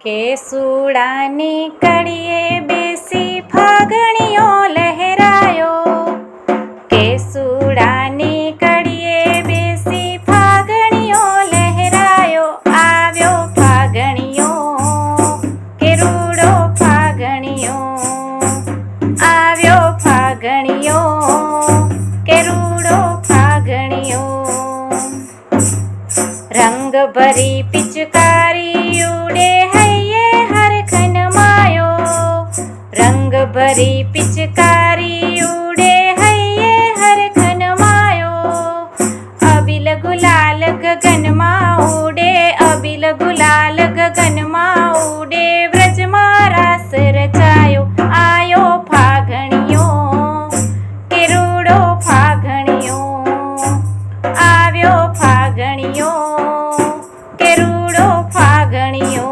કેસુડાની કડીએ બેસી ફાગણીઓ લહેરાયો. કેસુડાની કડીએ બેસી ફાગણીઓ લહેરાયો. આવ્યો ફાગણીયો કે રૂડો ફાગણીયો. આવ્યો ફાગણીયો કે રૂડો ફાગણીયો. રંગ ભરી પિચકારી ઉડે હૈયે હરખન માયો. રંગ ભરી પિચકારી ઉડે હૈયે હરખન માયો. અબિલ ગુલાલ ગગનમાં ઉડે. અબિલ ગુલાલ ગગનમાં ઉડે. વ્રજમાં રાસ રચાયો. આયો ફાગણીયો કે રૂડો ફાગણીયો. આવ્યો ફાગણીયો કે રૂડો ફાગણીયો.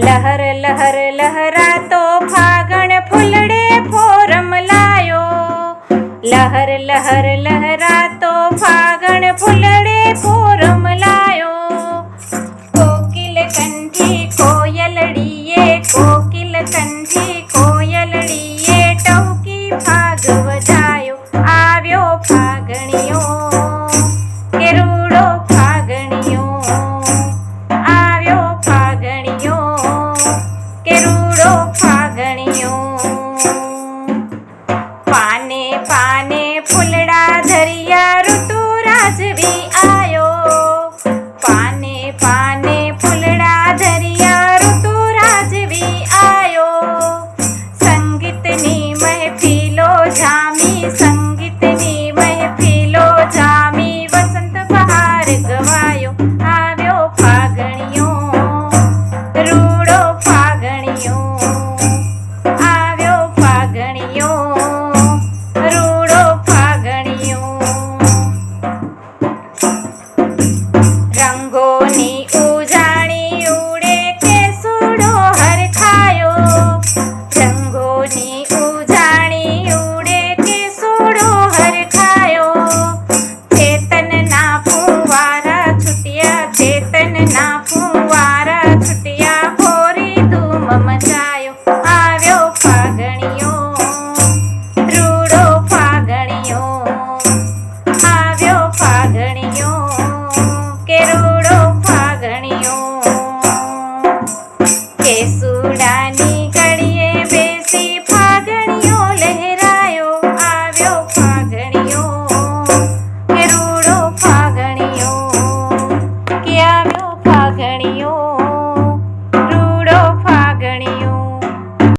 લહર લહર લહરાતો ફાગણ ફૂલડે ફોરમ લાયો. લહર લહર લહરાતો ફાગણ ફૂલડે ફોરમ લાયો. કોકિલ કંઠી કોયલડીએ. કોકિલ કંઠી કોયલડીએ ટહુકી ફાગ વધાયો. આવ્યો ફાગણીયો કે રૂડો ફાગણીયો. આવ્યો ફાગણીયો કે રૂડો ફાગણીયો. પાને પાને ફૂલડા ધરિયા ઋતુ રાજવી આયો. પાને પાને ફૂલડા ધરિયા ઋતુ રાજવી આયો. સંગીતની મહેફિલો જામી. સંગીતની